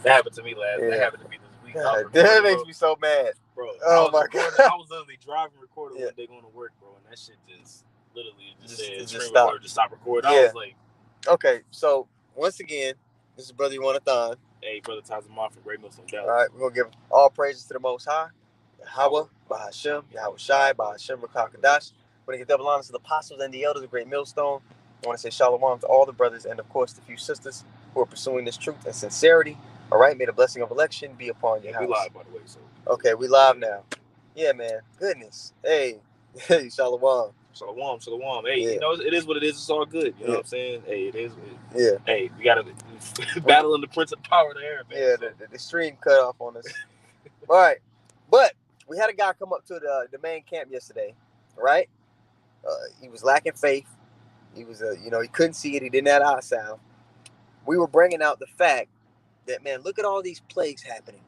That happened to me That happened to me this week. God, that makes me so mad, bro. Oh my God! I was literally driving, recording one day going to work, bro, and that shit just literally said screen recorder, just stop recording. I was like, okay. So once again, this is Brother Yuanathon. Hey, Brother Tazamon from Great Millstone Dallas. All right, we're gonna give all praises to the Most High, Yahweh, Bahashem, Yahweh Shai, Bahashem, Rakakadash. We're gonna give double honors to the apostles and the elders of Great Millstone. I want to say shalom to all the brothers and, of course, the few sisters who are pursuing this truth and sincerity. All right, may the blessing of election be upon your house. We live, by the way. So. Okay, we live now. Yeah, man. Goodness. Hey, shalom. Shalom. Hey, you know, it is what it is. It's all good. You know what I'm saying? Hey, it is. Hey, we got to battle in the Prince of Power of the air, man. Yeah, the stream cut off on us. All right. But we had a guy come up to the main camp yesterday, right? He was lacking faith. He was, he couldn't see it. He didn't have eye sound. We were bringing out the fact that, man, look at all these plagues happening.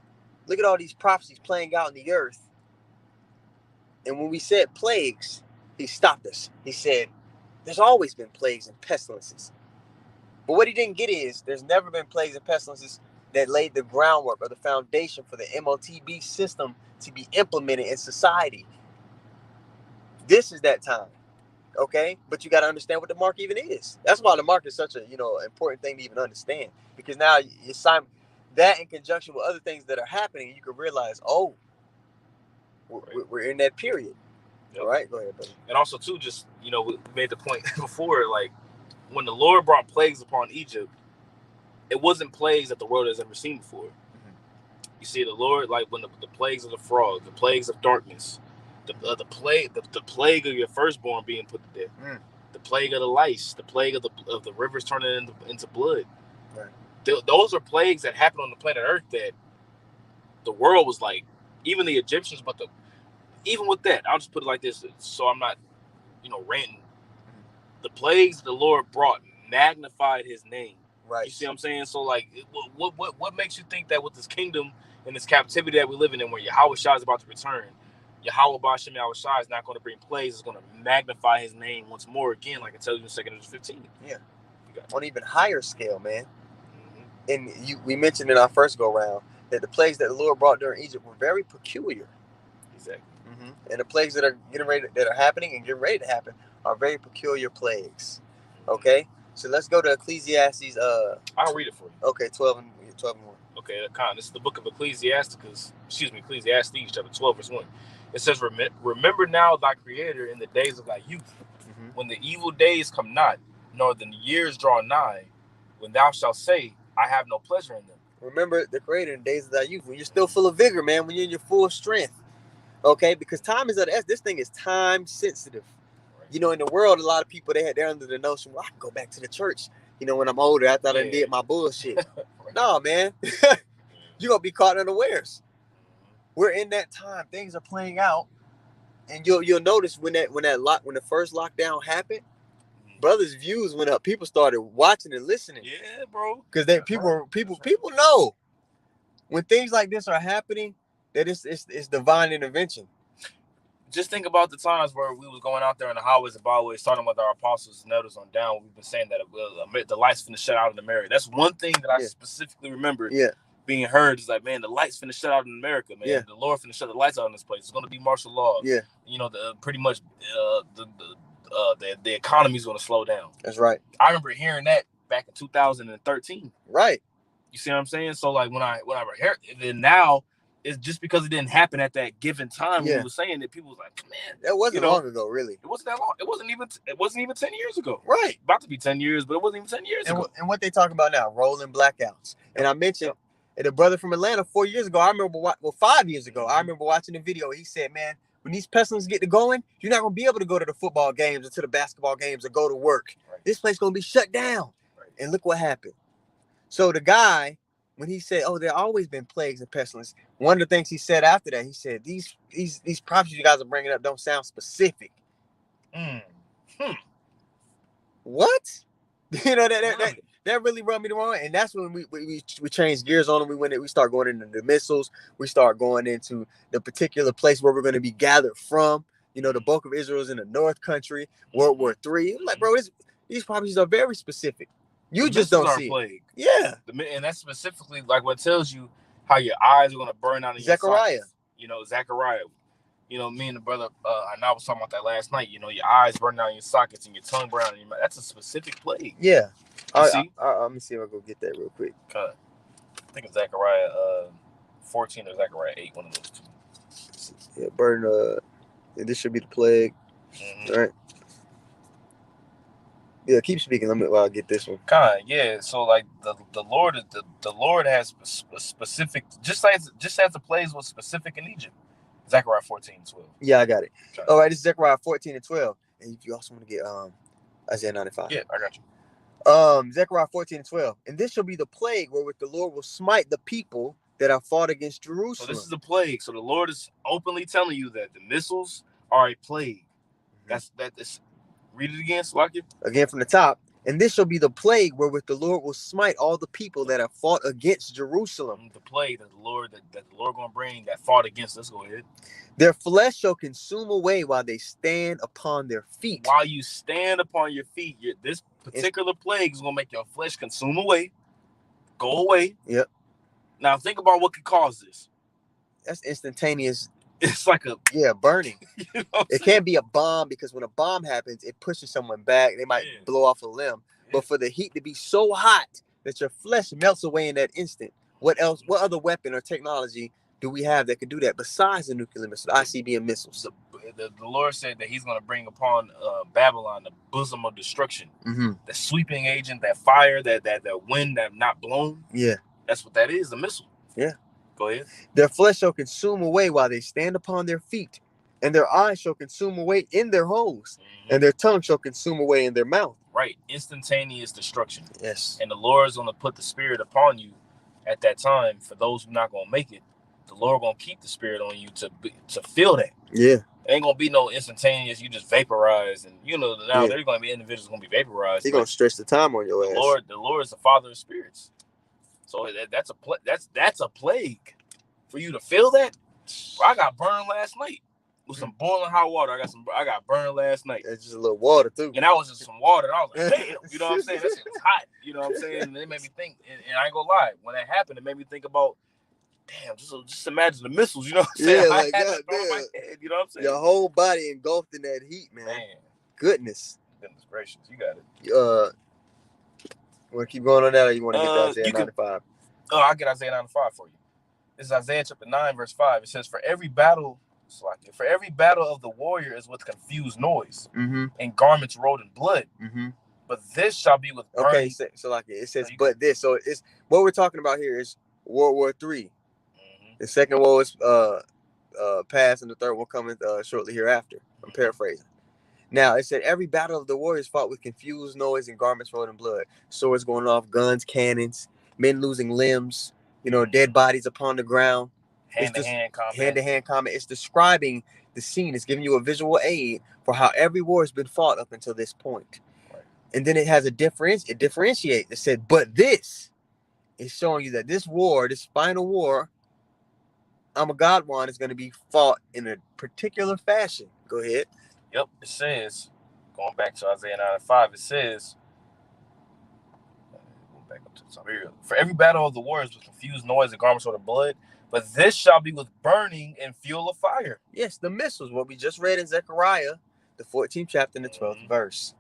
Look at all these prophecies playing out in the earth. And when we said plagues, he stopped us. He said, there's always been plagues and pestilences. But what he didn't get is there's never been plagues and pestilences that laid the groundwork or the foundation for the MOTB system to be implemented in society. This is that time. Okay, but you got to understand what the mark even is. That's why the mark is such a important thing to even understand, because now you sign that in conjunction with other things that are happening, you can realize, oh, we're in that period. Yep. All right, go ahead, buddy. And also too, just we made the point before, like when the Lord brought plagues upon Egypt, it wasn't plagues that the world has ever seen before. Mm-hmm. You see, the Lord, like when the plagues of the frog, the plagues of darkness. The plague of your firstborn being put to death, the plague of the lice, the plague of the rivers turning into blood. Right. Those are plagues that happened on the planet Earth that the world was like, even the Egyptians, but even with that, I'll just put it like this, so I'm not, ranting. The plagues the Lord brought magnified His name. Right. You see what I'm saying? So like, what makes you think that with this kingdom and this captivity that we live in, where Yahweh Shai is about to return, Yahweh Bashem Yahweh Shai is not going to bring plagues. It's going to magnify His name once more again, like it tells you in 2 Kings 15. Yeah. On an even higher scale, man. Mm-hmm. And we mentioned in our first go-round that the plagues that the Lord brought during Egypt were very peculiar. Exactly. Mm-hmm. And the plagues that are happening and getting ready to happen are very peculiar plagues. Okay? So let's go to Ecclesiastes. I'll read it for you. Okay, 12 and 1. Okay, this is the book of Ecclesiastes, chapter 12, verse 1. It says, remember now thy Creator in the days of thy youth, when the evil days come not, nor the years draw nigh, when thou shalt say, I have no pleasure in them. Remember the Creator in the days of thy youth, when you're still full of vigor, man, when you're in your full strength. Okay, because time is this thing is time sensitive. Right. In the world, a lot of people, they're under the notion, well, I can go back to the church, when I'm older, after I done did my bullshit. No, man. You're going to be caught unawares. We're in that time. Things are playing out. And you'll notice when the first lockdown happened, brothers' views went up. People started watching and listening. Yeah, bro. Because people know when things like this are happening, that it's divine intervention. Just think about the times where we was going out there in the highways and byways, starting with our apostles and elders on down. We've been saying that the lights finna shut out in America. That's one thing that I specifically remember being heard is like, man, the lights finna shut out in America, man. Yeah. The Lord finna shut the lights out in this place. It's gonna be martial law. Yeah. Pretty much the economy's gonna slow down. That's right. I remember hearing that back in 2013. Right. You see what I'm saying? So like when I heard it, then now it's just because it didn't happen at that given time. We were saying that people was like, man, that wasn't long ago, really. It wasn't that long. It wasn't even 10 years ago. Right. About to be 10 years, but it wasn't even 10 years ago. And what they talk about now, rolling blackouts. And I mentioned the brother from Atlanta 4 years ago. I remember 5 years ago. I remember watching the video. He said, man, when these pestilences get to going, you're not gonna be able to go to the football games or to the basketball games or go to work. Right. This place gonna be shut down. Right. And look what happened. So the guy, when he said, oh, there always been plagues and pestilence, one of the things he said after that, he said, these prophecies you guys are bringing up don't sound specific. What? That really rubbed me the wrong way. And that's when we changed gears on them. We start going into the missiles. We start going into the particular place where we're going to be gathered from. The bulk of Israel is in the North Country, World War III. I'm like, bro, these prophecies are very specific. You just don't see plague. It. Yeah. And that's specifically like what tells you how your eyes are going to burn out in Zechariah. Your sockets. You know, Zechariah. You know, me and the brother, I know I was talking about that last night. You know, your eyes burn out in your sockets and your tongue burn out in your mouth. That's a specific plague. Yeah. Let me see if I go get that real quick. I think it's Zechariah 14 or Zechariah 8, one of those two. Yeah, burn. This should be the plague. All right. Yeah, keep speaking. While I get this one. Yeah. So like the Lord has specific, just as the plagues was specific in Egypt. Zechariah 14:12. Yeah, I got it. All right, this is Zechariah 14:12. And if you also want to get Isaiah 95. Yeah, I got you. Zechariah 14:12. And this shall be the plague wherewith the Lord will smite the people that have fought against Jerusalem. So this is the plague. So the Lord is openly telling you that the missiles are a plague. That's read it again, Salaki. Again from the top. And this shall be the plague wherewith the Lord will smite all the people that have fought against Jerusalem. The plague that the Lord gonna bring that fought against. Let's go ahead. Their flesh shall consume away while they stand upon their feet. While you stand upon your feet, this particular plague is gonna make your flesh consume away, go away. Yep. Now think about what could cause this. That's instantaneous. It's like burning. You know it can't be a bomb, because when a bomb happens, it pushes someone back. They might blow off a limb. Yeah. But for the heat to be so hot that your flesh melts away in that instant, what else? What other weapon or technology do we have that could do that besides the nuclear missiles, ICBM missiles? The Lord said that He's going to bring upon Babylon the bosom of destruction, the sweeping agent, that fire, that wind that not blown. Yeah, that's what that is. The missile. Yeah. Go ahead. Their flesh shall consume away while they stand upon their feet, and their eyes shall consume away in their holes, and their tongue shall consume away in their mouth. Right. Instantaneous destruction. Yes. And the Lord is going to put the Spirit upon you at that time. For those who are not going to make it, the Lord going to keep the Spirit on you to feel that. Yeah. It ain't going to be no instantaneous, you just vaporize. And, now there's going to be individuals going to be vaporized. He's going to stretch the time on your ass. The Lord is the Father of spirits. So that's a plague. For you to feel that, I got burned last night with some boiling hot water. I got burned last night. It's just a little water too. And that was just some water. And I was like, damn, you know what I'm saying? That shit was hot. You know what I'm saying? And it made me think, and I ain't gonna lie, when that happened, it made me think about, damn, just imagine the missiles, you know what I'm saying? Yeah, like that, my head, you know what I'm saying? Your whole body engulfed in that heat, man. Goodness gracious, you got it. You want to keep going on that, or you want to get to Isaiah 95? I'll get Isaiah 95 for you. This is Isaiah chapter 9, verse 5. It says, for every battle of the warrior is with confused noise, and garments rolled in blood. But this shall be with burning. Okay, so like it says, but this. So it's what we're talking about here is World War III. The second war is past, and the third one coming shortly hereafter. I'm paraphrasing. Now it said every battle of the warriors fought with confused noise and garments rolled in blood, swords going off, guns, cannons, men losing limbs. Dead bodies upon the ground. Hand-to-hand combat. Hand-to-hand combat. It's describing the scene. It's giving you a visual aid for how every war has been fought up until this point. Right. And then it has a difference. It differentiates. It said, but this is showing you that this war, this final war, Armageddon, is going to be fought in a particular fashion. Go ahead. Yep. It says, going back to Isaiah 9:5, it says, back up to the top here. For every battle of the warriors with confused noise and garments of blood, but this shall be with burning and fuel of fire. Yes, the missiles, what we just read in Zechariah, the 14th chapter and the 12th verse.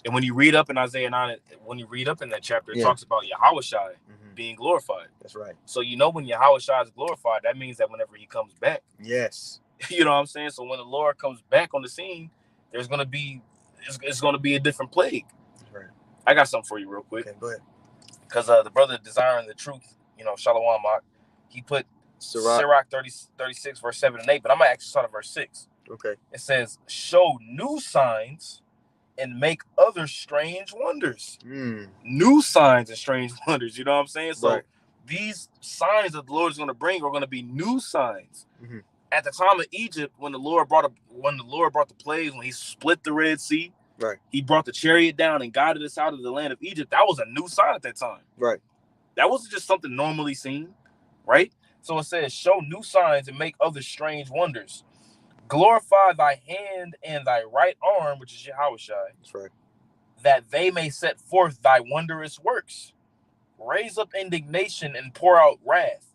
And when you read up in Isaiah 9, when you read up in that chapter, it talks about Yahushua being glorified. That's right. So when Yahushua is glorified, that means that whenever he comes back. Yes. You know what I'm saying? So when the Lord comes back on the scene, it's going to be a different plague. That's right. I got something for you real quick. Okay, go ahead. Because the brother Desiring the Truth, Shalom, he put Sirach 36, verse 7 and 8, but I'm going to actually start at verse 6. Okay. It says, show new signs and make other strange wonders. New signs and strange wonders, you know what I'm saying? So these signs that the Lord is going to bring are going to be new signs. At the time of Egypt, when the Lord brought the plagues, when he split the Red Sea, right, he brought the chariot down and guided us out of the land of Egypt. That was a new sign at that time. Right. That wasn't just something normally seen, right? So it says, show new signs and make other strange wonders. Glorify thy hand and thy right arm, which is Yahushua. That's right. that they may set forth thy wondrous works. Raise up indignation and pour out wrath.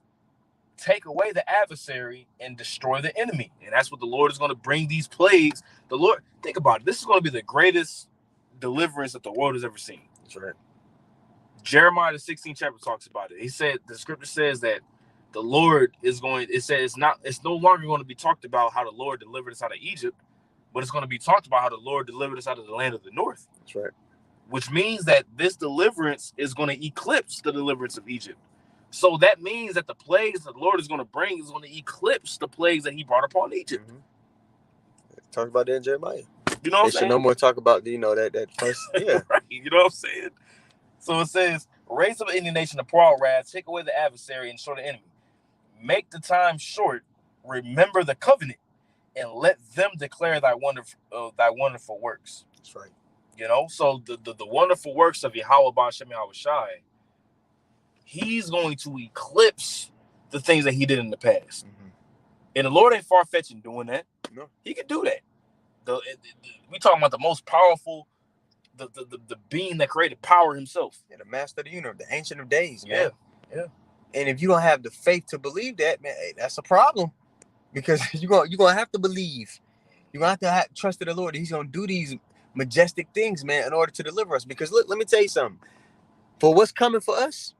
Take away the adversary and destroy the enemy. And that's what the Lord is going to bring these plagues. The Lord, think about it. This is going to be the greatest deliverance that the world has ever seen. That's right. Jeremiah, the 16th chapter, talks about it. He said, the scripture says that the Lord is going, it says it's no longer going to be talked about how the Lord delivered us out of Egypt, but it's going to be talked about how the Lord delivered us out of the land of the north. That's right. Which means that this deliverance is going to eclipse the deliverance of Egypt. So that means that the plagues that the Lord is going to bring is going to eclipse the plagues that he brought upon Egypt. Talk about that in Jeremiah. You know what I'm saying? No more talk about, that first, yeah. Right. You know what I'm saying? So it says, raise up indignation to pour out wrath, take away the adversary and destroy the enemy. Make the time short, remember the covenant, and let them declare thy wonderful works. That's right. So the wonderful works of Yahweh B'Shem Yahweh Shai, he's going to eclipse the things that he did in the past. And the Lord ain't far-fetched in doing that. No. He can do that. We talking about the most powerful, the being that created power himself. Yeah, the master of the universe, the ancient of days, man. Yeah. And if you don't have the faith to believe that, man, that's a problem. Because you're gonna have to believe. You're gonna have to trust in the Lord that he's gonna do these majestic things, man, in order to deliver us. Because look, let me tell you something. For what's coming for us,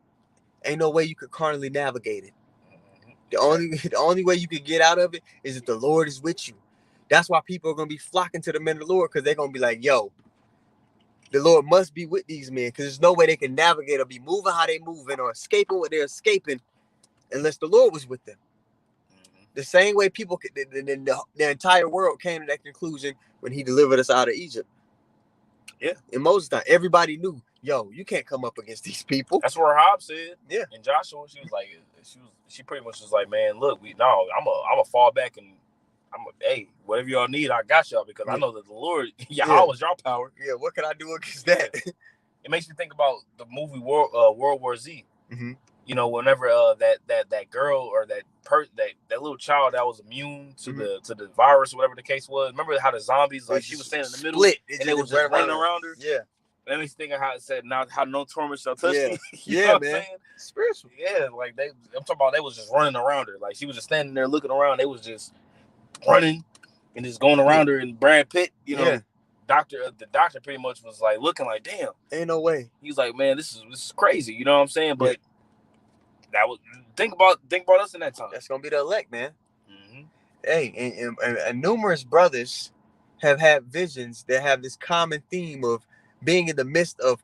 ain't no way you could carnally navigate it. The only way you could get out of it is if the Lord is with you. That's why people are gonna be flocking to the men of the Lord, because they're gonna be like, yo, the Lord must be with these men, because there's no way they can navigate or be moving how they moving or escaping what they're escaping unless the Lord was with them. The same way people, the entire world came to that conclusion when he delivered us out of Egypt. Yeah. In Moses' time, everybody knew, yo, you can't come up against these people. That's what Rahab said. Yeah. And Joshua, she was like, she pretty much was like, man, look, I'm a fall back and hey, whatever y'all need, I got y'all, because I know that the Lord, Yahweh is your power. Yeah. What can I do against that? It makes me think about the movie World War Z. Whenever that girl or that little child that was immune to the virus or whatever the case was. Remember how the zombies, like, she was standing in the middle and they was just running around her. Yeah. That makes me think of how it said, "Now how no torment shall touch me." You know what man. I'm saying? Spiritual. Yeah, like I'm talking about, they was just running around her. Like, she was just standing there looking around. They was just running and just going around her. And Brad Pitt, the doctor pretty much was like looking like, damn, ain't no way. He's like, man, this is crazy. You know what I'm saying? But that was think about us in that time. That's gonna be the elect, man. Hey, and numerous brothers have had visions that have this common theme of being in the midst of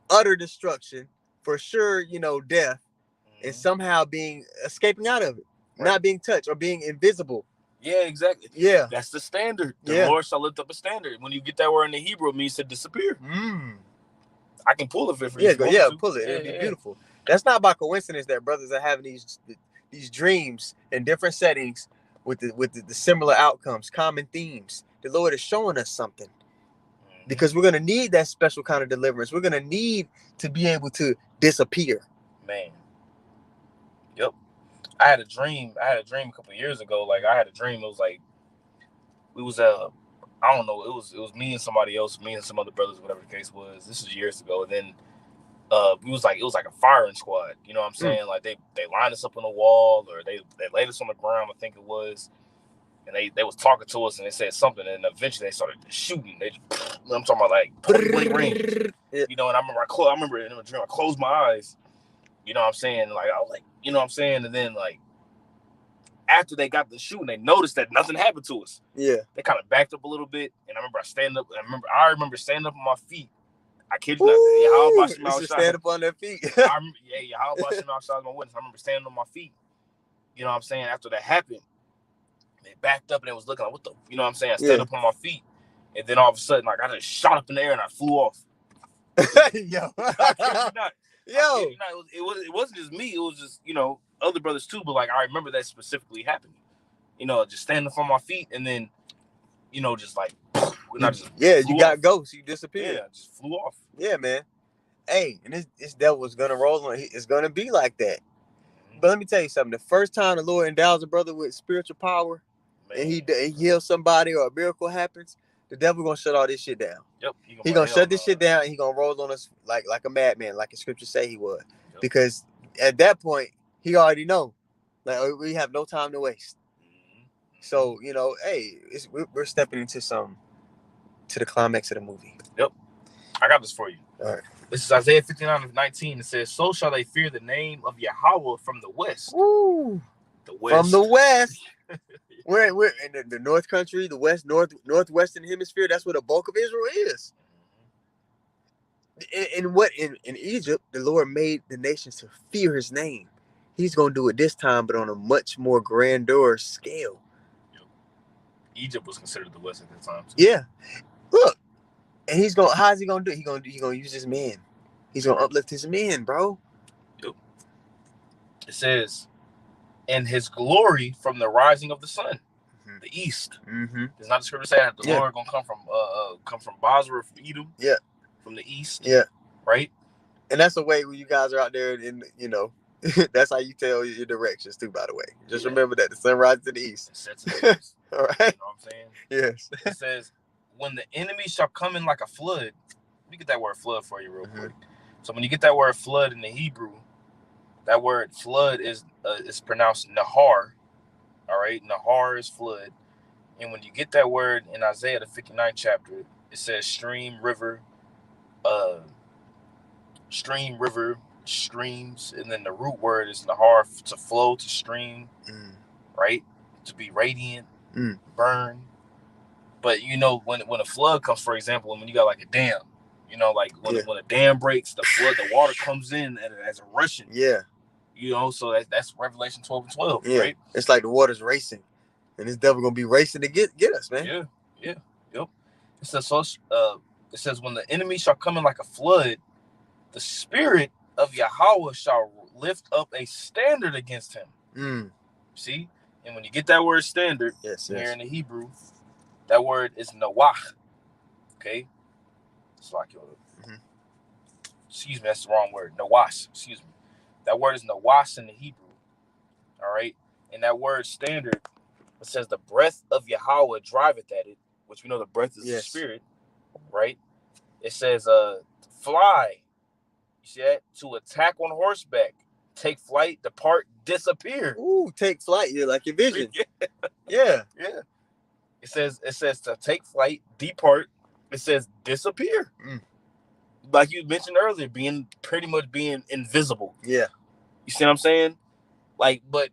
utter destruction, for sure, death, and somehow escaping out of it, not being touched or being invisible. Yeah, exactly. Yeah, that's the standard. The Lord shall lift up a standard. When you get that word in the Hebrew, it means to disappear. I can pull it for you. Yeah, pull it. It'll be beautiful. That's not by coincidence that brothers are having these dreams in different settings with the similar outcomes, common themes. The Lord is showing us something. Because we're going to need that special kind of deliverance. We're going to need to be able to disappear. Man. Yep. I had a dream a couple of years ago. Like, I had a dream. It was like, we was, I don't know. It was me and somebody else, me and some other brothers, whatever the case was. This was years ago. And then it was like a firing squad. You know what I'm saying? Like, they lined us up on the wall, or they laid us on the ground, I think it was. And they was talking to us, and they said something, and eventually they started shooting. I'm talking about like point blank range. And I remember in a dream, I closed my eyes. You know what I'm saying? Like, I was like, you know what I'm saying? And then, like, after they got the shooting, they noticed that nothing happened to us. Yeah. They kind of backed up a little bit, and I remember standing up on my feet. I kid you not. Yahweh stand up on their feet. Yahweh B'Shem Yahweh Shai is my witness. I remember standing on my feet. You know what I'm saying? After that happened, they backed up and they was looking like, what the, you know what I'm saying? I stood up on my feet, and then all of a sudden, like, I just shot up in the air and I flew off. Yo. I kid you not. It wasn't just me. It was just, other brothers too. But, like, I remember that specifically happening. Just standing up on my feet, and then, just like, and I just you got ghosts. You disappeared. Yeah, I just flew off. Yeah, man. Hey, and this devil's gonna roll on. It's gonna be like that. But let me tell you something. The first time the Lord endows a brother with spiritual power, and he heals somebody, or a miracle happens, the devil gonna shut all this shit down. Yep. He gonna shut this shit down, and he gonna roll on us like a madman, like the scripture say he would. Yep. Because at that point, he already know, like we have no time to waste. Mm-hmm. So you know, hey, we're stepping into the climax of the movie. Yep. I got this for you. All right. This is Isaiah 59:19. It says, "So shall they fear the name of Yahweh from the west." Woo. The west. From the west. We're in the North Country, the West, Northwestern Hemisphere. That's where the bulk of Israel is. In Egypt, the Lord made the nations to fear His name. He's gonna do it this time, but on a much more grandeur scale. Yep. Egypt was considered the West at that time too. Yeah, look, and how's he gonna do it? He gonna use his men. He's gonna uplift his men, bro. Yep. It says, "And His glory from the rising of the sun." The east. Mm-hmm. It's not the scripture saying that the Lord gonna come from Basra, from Edom. Yeah. From the east. Yeah. Right. And that's the way when you guys are out there, and that's how you tell your directions too. By the way, just remember that the sun rises to the east. It sets in the east. All right. You know what I'm saying? Yes. It says, "When the enemy shall come in like a flood." Let me get that word flood for you real quick. So when you get that word flood in the Hebrew, that word flood is pronounced nahar. All right, nahar is flood, and when you get that word in Isaiah the 59th chapter, it says stream, river, streams, and then the root word is nahar, to flow, to stream, right, to be radiant, burn. But when a flood comes, for example, when you got like a dam, like when a dam breaks, the water comes in as a rushing. Yeah. So that's Revelation 12:12, right? It's like the water's racing, and this devil gonna be racing to get us, man. Yeah, yep. It says, "When the enemy shall come in like a flood, the spirit of Yahweh shall lift up a standard against him." See, and when you get that word standard, here in the Hebrew, that word is nawach. Okay, it's like excuse me, that's the wrong word. Nawas. Excuse me. That word is nawas in the Hebrew. All right. And that word standard, it says the breath of Yahweh driveth at it, which we know the breath is the spirit, right? It says fly. You see that? To attack on horseback, take flight, depart, disappear. Ooh, take flight. You're like your vision. Yeah. It says to take flight, depart. It says disappear. Like you mentioned earlier, pretty much being invisible. Yeah. You see what I'm saying? Like, but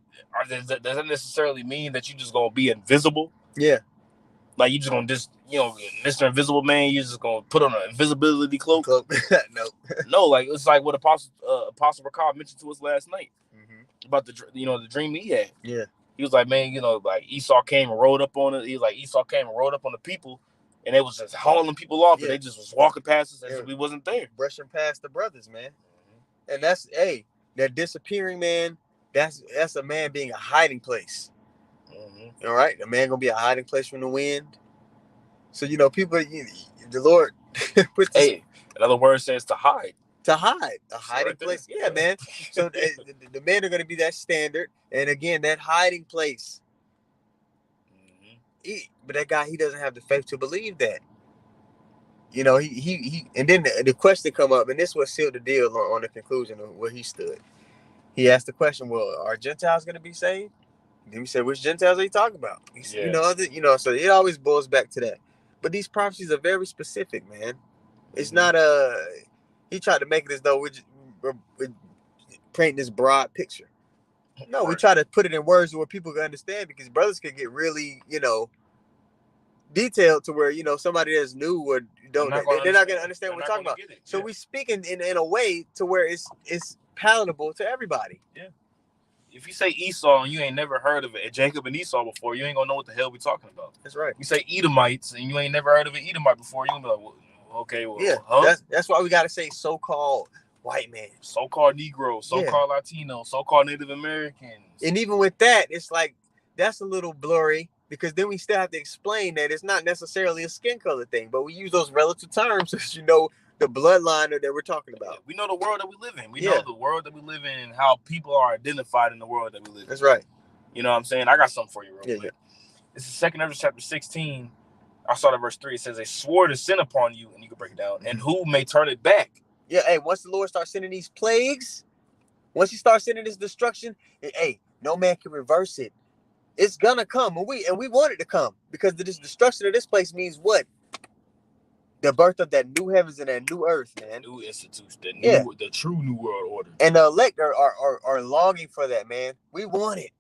does that necessarily mean that you just gonna be invisible? Yeah. Like you just gonna Mr. Invisible Man, you just gonna put on an invisibility cloak? No. No, like it's like what Apostle Rakab mentioned to us last night about the dream he had. Yeah. He was like, man, like Esau came and rode up on it. He was like, Esau came and rode up on the people, and they was just hauling people off, and they just was walking past us as if we wasn't there. Brushing past the brothers, man. And that's, that disappearing, man, that's a man being a hiding place. All right? A man going to be a hiding place from the wind. So, people, the Lord puts another word says to hide. To hide. A hiding place. Yeah, man. So the men are going to be that standard. And again, that hiding place. But that guy, he doesn't have the faith to believe that. He and then the question come up, and this was sealed the deal on the conclusion of where he stood. He asked the question, well, are Gentiles going to be saved? Then we said, which Gentiles are you talking about? He said, so it always boils back to that. But these prophecies are very specific, man. It's not he tried to make it as though we're painting this broad picture. No, we try to put it in words where people can understand, because brothers can get really, detailed to where, somebody that's new or they're not going to understand what we're talking about. So we speak in a way to where it's palatable to everybody. Yeah. If you say Esau and you ain't never heard of it, Jacob and Esau before, you ain't gonna know what the hell we talking about. That's right. You say Edomites and you ain't never heard of an Edomite before, you gonna be like, well, okay, well, yeah. That's why we gotta say so-called white man, so-called Negro, so-called Latino, so-called Native Americans. And even with that, it's like that's a little blurry, because then we still have to explain that it's not necessarily a skin color thing, but we use those relative terms so the bloodline that we're talking about. Yeah, we know the world that we live in. We know the world that we live in and how people are identified in the world that we live in. That's right. You know what I'm saying? I got something for you real quick. Yeah. This is 2 Ezra chapter 16, I saw that verse 3. It says, they swore to sin upon you, and you can break it down. And who may turn it back? Yeah, hey, once the Lord starts sending these plagues, once he starts sending this destruction, hey, no man can reverse it. It's gonna come, and we want it to come, because this destruction of this place means what? The birth of that new heavens and that new earth, man. New institution, the true new world order. And the elect are longing for that, man. We want it.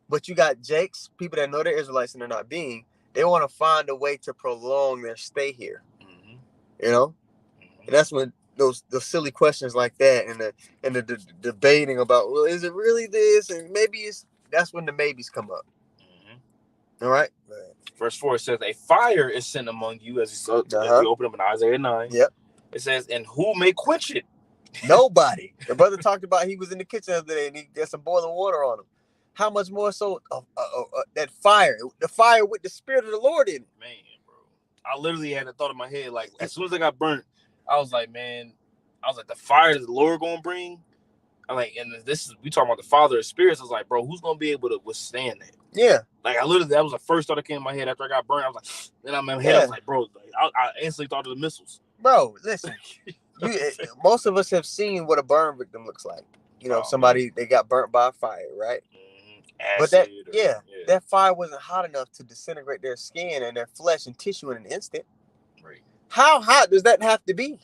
But you got Jakes, people that know they're Israelites and they're not being, they want to find a way to prolong their stay here. Mm-hmm. You know? Mm-hmm. And that's when those silly questions like that and the debating about, well, is it really this? And maybe that's when the maybes come up. Mm-hmm. All right? Verse 4 says, a fire is sent among you, as you open up in Isaiah 9. Yep. It says, and who may quench it? Nobody. The brother talked about he was in the kitchen the other day and he got some boiling water on him. How much more so that fire, the fire with the Spirit of the Lord in it? Man, bro. I literally had a thought in my head, like, as soon as I got burnt, I was like, the fire that the Lord gonna bring. I'm like, and we talking about the Father of Spirits. I was like, bro, who's gonna be able to withstand that? Yeah. Like, that was the first thought that came in my head after I got burnt. I was like, then I'm in my head, I was like, bro, I instantly thought of the missiles. Bro, listen, most of us have seen what a burn victim looks like. You know, somebody, they got burnt by a fire, right? But that fire wasn't hot enough to disintegrate their skin and their flesh and tissue in an instant. Right. How hot does that have to be?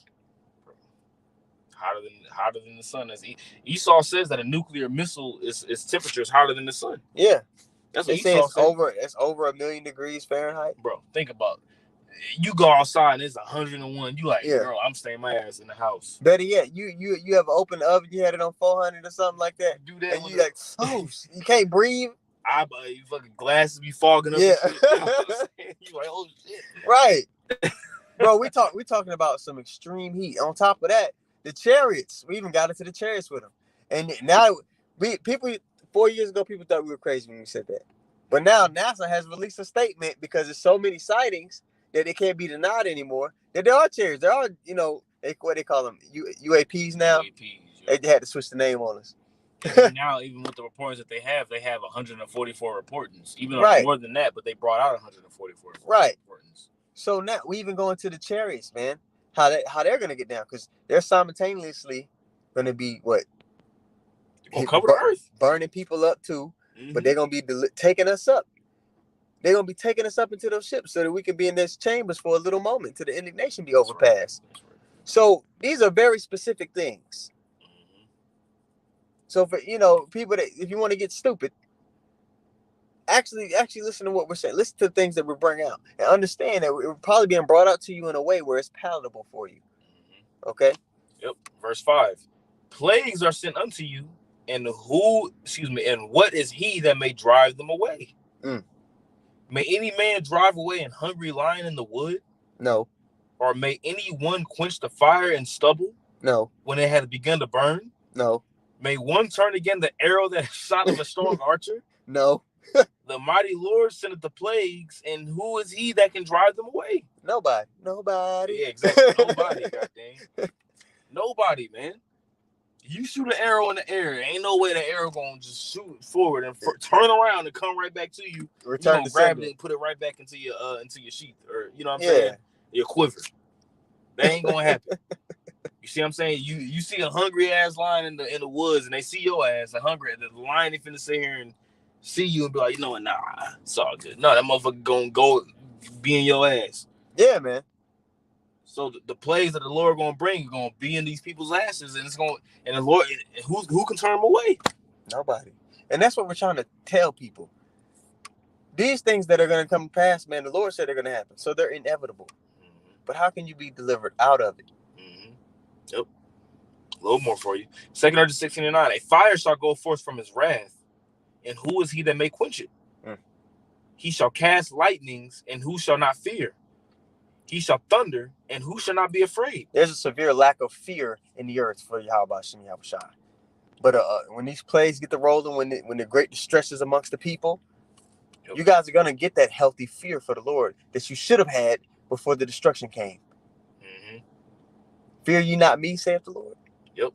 Hotter than the sun. As Esau says that a nuclear missile its temperature is hotter than the sun. Yeah. That's what Esau says. It's over 1,000,000 degrees Fahrenheit. Bro, think about it. You go outside and it's 101. You like, girl, I'm staying my ass in the house. Better yet, you have opened the oven, you had it on 400 or something like that. Do that. And you like, you can't breathe. You fucking glasses be fogging up. Yeah. And shit. You know what I'm saying? You like, oh shit. Right. Bro, we talking about some extreme heat. On top of that, the chariots. We even got into the chariots with them. And now 4 years ago, people thought we were crazy when we said that. But now NASA has released a statement because there's so many sightings that it can't be denied anymore. That there are chariots. There are, what they call them, UAPs now. UAPs, yeah. They had to switch the name on us. Now, even with the reports that they have 144 reportings. Even more than that, but they brought out 144 reportings. So now we even go into the chariots, man. How they're gonna get down, because they're simultaneously gonna be cover the earth, burning people up too. Mm-hmm. But they're gonna be taking us up. They're gonna be taking us up into those ships so that we can be in those chambers for a little moment till the indignation be overpassed. That's right. So these are very specific things. Mm-hmm. So for people that, if you want to get stupid, actually listen to what we're saying. Listen to the things that we bring out and understand that we're probably being brought out to you in a way where it's palatable for you. Mm-hmm. Okay. Yep. Verse 5: plagues are sent unto you, and what is he that may drive them away? May any man drive away an hungry lion in the wood? No. Or may any one quench the fire in stubble? No. When it had begun to burn? No. May one turn again the arrow that is shot of a strong archer? No. The mighty Lord sendeth the plagues, and who is he that can drive them away? Nobody. Yeah, exactly. Nobody, goddamn. Nobody, man. You shoot an arrow in the air, ain't no way the arrow gonna just shoot forward and turn around and come right back to you. Return to grab it and put it right back into your sheath, or you know what I'm saying, your quiver. That ain't gonna happen. You see what I'm saying? You see a hungry ass lion in the woods, and they see your ass, the lion ain't finna sit here and see you and be like, you know what? Nah, it's all good. No, that motherfucker gonna go be in your ass. Yeah, man. So the plagues that the Lord gonna bring are gonna be in these people's asses, and the Lord, who can turn them away? Nobody. And that's what we're trying to tell people. These things that are gonna come past, man, the Lord said they're gonna happen, so they're inevitable. Mm-hmm. But how can you be delivered out of it? Mm-hmm. Yep. A little more for you. 2 Corinthians 16:9. A fire shall go forth from his wrath, and who is he that may quench it? He shall cast lightnings, and who shall not fear? He shall thunder, and who shall not be afraid? There's a severe lack of fear in the earth for Yahweh Shem Yahushua. But when these plagues get to rolling, when the great distress is amongst the people, you guys are going to get that healthy fear for the Lord that you should have had before the destruction came. Mm-hmm. Fear ye not me, saith the Lord. Yep.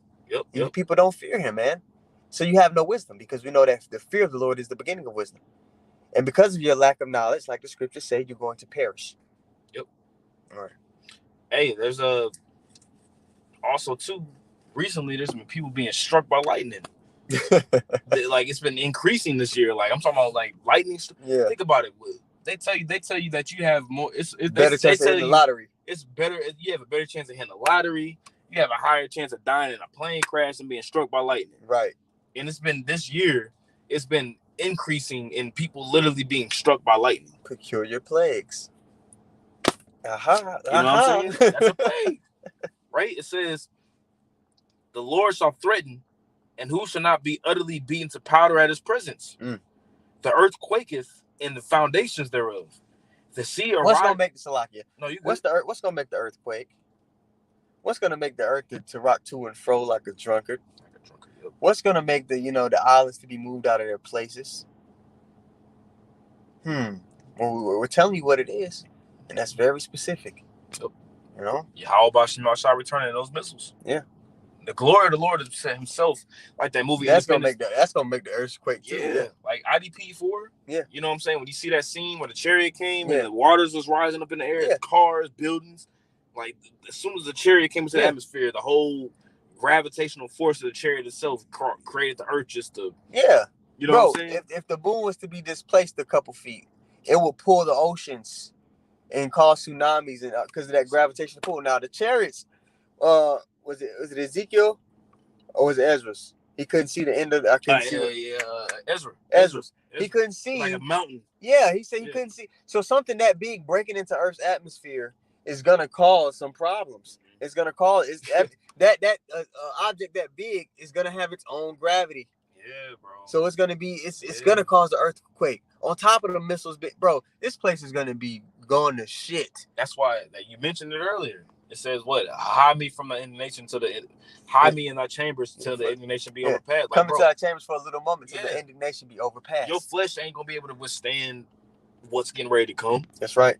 You people don't fear him, man. So you have no wisdom, because we know that the fear of the Lord is the beginning of wisdom. And because of your lack of knowledge, like the scriptures say, you're going to perish. All right. Hey, there's also too. Recently, there's been people being struck by lightning. Like it's been increasing this year. Like I'm talking about like lightning. Yeah. Think about it. They tell you that you have more. It's better chance of hitting the lottery. It's better. You have a better chance of hitting the lottery. You have a higher chance of dying in a plane crash and being struck by lightning. Right. And it's been this year. It's been increasing in people literally being struck by lightning. Peculiar plagues. Aha. You know what I'm saying? That's a plague, right? It says, "The Lord shall threaten, and who shall not be utterly beaten to powder at his presence? The earth quaketh, and the foundations thereof. The sea arises." What's gonna make the Salakia? No, you. What's gonna make the earth quake? What's gonna make the earth to rock to and fro like a drunkard? Yep. What's gonna make the islands to be moved out of their places? Well, we're telling you what it is, and that's very specific. Yep. You know. Yahweh shall return those missiles. Yeah. The glory of the Lord is himself, like that movie. That's gonna make the earthquake too. Yeah. Like IDP4. Yeah. You know what I'm saying? When you see that scene where the chariot came and the waters was rising up in the air, cars, buildings, like as soon as the chariot came into the atmosphere, the whole gravitational force of the chariot itself created the earth just to. Yeah. You know what I'm saying? If the moon was to be displaced a couple feet, it will pull the oceans and cause tsunamis and because of that gravitational pull. Now the chariots, was it Ezekiel or was it Ezra's? He couldn't see the end of I couldn't see Ezra's. He couldn't see like a mountain. Yeah, he said he couldn't see. So something that big breaking into Earth's atmosphere is gonna cause some problems. It's gonna cause that object that big is gonna have its own gravity. Yeah, bro. So it's gonna be it's gonna cause the earthquake. On top of the missiles, bro, this place is gonna be going to shit. That's why you mentioned it earlier. It says what? Hide me from the indignation hide me in thy chambers till the indignation be overpassed. Like, come into our chambers for a little moment till the indignation be overpassed. Your flesh ain't gonna be able to withstand what's getting ready to come. That's right.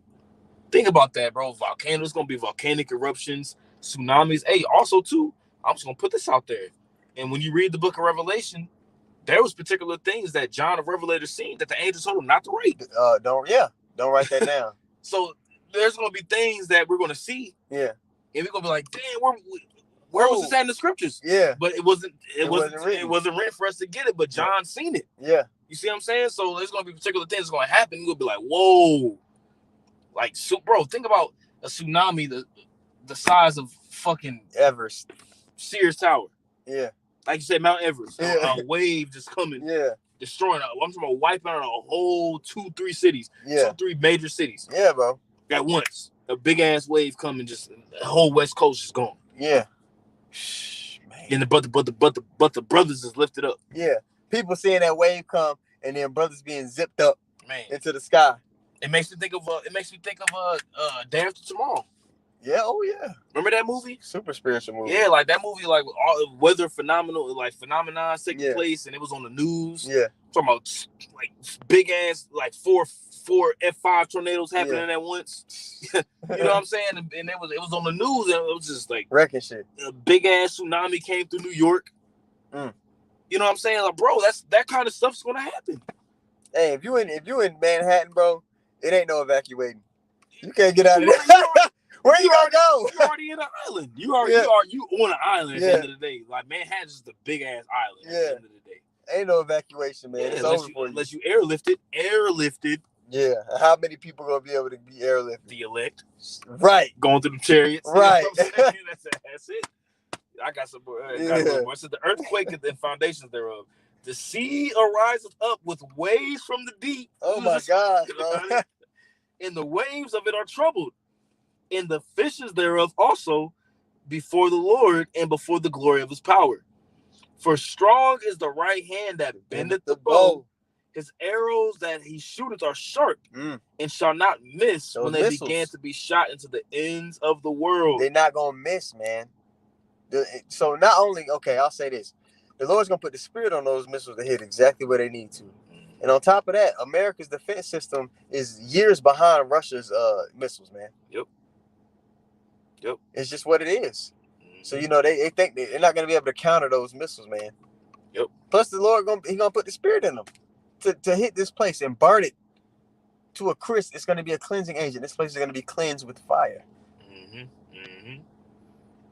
Think about that, bro. Volcanoes gonna be volcanic eruptions, tsunamis. Hey, also too, I'm just gonna put this out there. And when you read the book of Revelation, there was particular things that John the Revelator seen that the angels told him not to write. Don't write that down. So there's gonna be things that we're gonna see. Yeah. And we're gonna be like, damn, where was this at in the scriptures? Yeah. But it wasn't written for us to get it, but John seen it. Yeah. You see what I'm saying? So there's gonna be particular things that's gonna happen. You're gonna be like, whoa. Like, so, bro, think about a tsunami the size of fucking Everest. Sears Tower. Yeah. Like you said, Mount Everest. Yeah. A wave just coming. Yeah. Destroying. I'm talking about wiping out a whole 2-3 cities. Yeah. 2-3 major cities. Yeah, bro. At once. A big ass wave coming, just the whole West Coast is gone. Yeah. Man. And but the brothers is lifted up. Yeah. People seeing that wave come and then brothers being zipped up into the sky. It makes me think of Day After Tomorrow. Yeah, oh yeah. Remember that movie? Super spiritual movie. Yeah, like that movie, like all weather phenomenon taking place, and it was on the news. Yeah, talking about like big ass like four F5 tornadoes happening at once. You know what I'm saying? And it was on the news, and it was just like wrecking shit. A big ass tsunami came through New York. You know what I'm saying? Like, bro, that kind of stuff's gonna happen. Hey, if you in Manhattan, bro, it ain't no evacuating. You can't get out of there. Where you gonna go? You already in an island. You on an island at the end of the day. Like Manhattan's just a big ass island at the end of the day. Ain't no evacuation, man. It's over for you. Unless you airlifted. Yeah. How many people gonna be able to be airlifted? The elect. Right. Going through the chariots. Right. You know that's it. I got some more. It said the earthquake and foundations thereof. The sea arises up with waves from the deep. Oh my God, bro. And the waves of it are troubled. And the fishes thereof also before the Lord and before the glory of his power. For strong is the right hand that bendeth the bow. His arrows that he shooteth are sharp and shall not miss when they begin to be shot into the ends of the world. They're not going to miss, man. So not only, I'll say this. The Lord's going to put the spirit on those missiles to hit exactly where they need to. And on top of that, America's defense system is years behind Russia's missiles, man. Yep. It's just what it is. So, they think they're not going to be able to counter those missiles, man. Yep. Plus, the Lord, he's going to put the spirit in them to hit this place and burn it to a crisp. It's going to be a cleansing agent. This place is going to be cleansed with fire.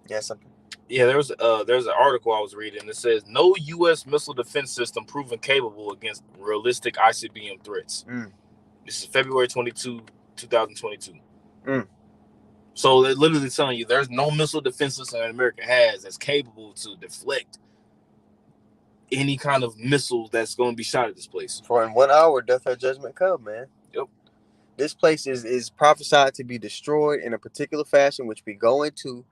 Yeah, something. Yeah, there's an article I was reading that says no U.S. missile defense system proven capable against realistic ICBM threats. This is February 22, 2022. So they're literally telling you there's no missile defense system that America has that's capable to deflect any kind of missile that's going to be shot at this place. For in 1 hour doth her judgment come, man. Yep. This place is prophesied to be destroyed in a particular fashion, which we go into,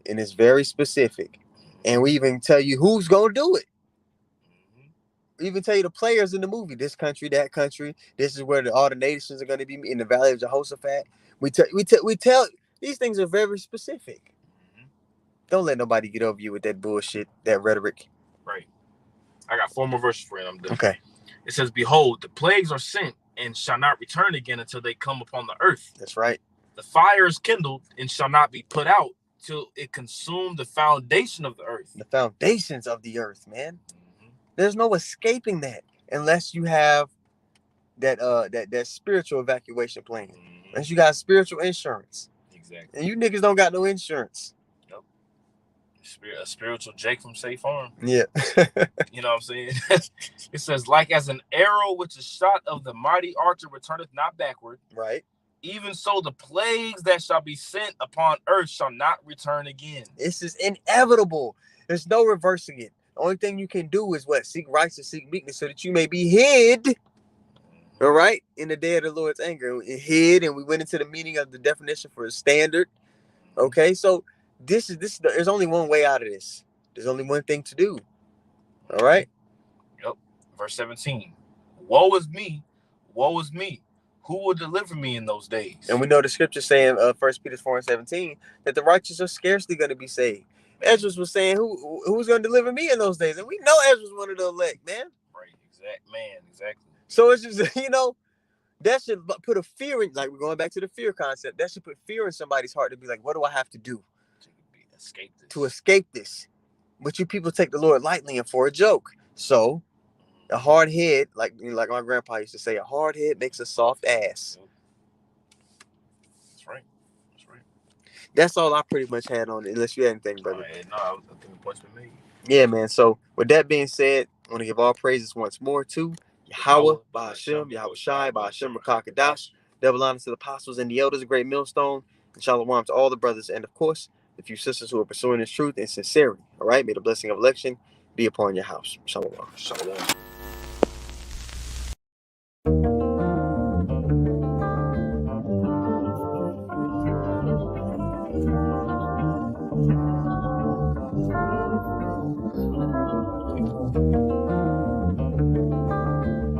and it's very specific. And we even tell you who's going to do it. We even tell you the players in the movie. This country, that country. This is where all the nations are going to be in the Valley of Jehoshaphat. We tell these things are very specific. Don't let nobody get over you with that bullshit, that rhetoric. Right. I got 4 more verses for you. I'm done. Okay. It says, "Behold, the plagues are sent and shall not return again until they come upon the earth. That's right. The fire is kindled and shall not be put out till it consume the foundation of the earth." The foundations of the earth, man. There's no escaping that unless you have that spiritual evacuation plan. Unless you got spiritual insurance. Exactly. And you niggas don't got no insurance. Nope. A spiritual Jake from Safe Farm. Yeah. You know what I'm saying? It says, "Like as an arrow which is shot of the mighty archer returneth not backward. Right. Even so the plagues that shall be sent upon earth shall not return again." This is inevitable. There's no reversing it. The only thing you can do is what? Seek righteousness, seek meekness, so that you may be hid. All right? In the day of the Lord's anger. It hid, and we went into the meaning of the definition for a standard. Okay? So there's only one way out of this. There's only one thing to do. All right? Yep. Verse 17. "Woe is me, woe is me. Who will deliver me in those days?" And we know the scripture saying, 1 Peter 4:17, that the righteous are scarcely going to be saved. Ezra was saying, who's going to deliver me in those days? And we know Ezra's one of the elect, man. Right, exactly. So it's just, that should put a fear in, like we're going back to the fear concept. That should put fear in somebody's heart to be like, what do I have to do to escape this? But you people take the Lord lightly and for a joke. So a hard head, like my grandpa used to say, a hard head makes a soft ass. That's right. That's all I pretty much had on it, unless you had anything, brother. No, I think the point's been made. Yeah, man. So with that being said, I want to give all praises once more to Yahweh, Ba'Hashem, Yahweh Shai, Ba'Hashem, Rakakadash, double honor to the apostles and the elders, a great millstone, and shalom to all the brothers, and of course, the few sisters who are pursuing this truth in sincerity. All right, may the blessing of election be upon your house. Shalom.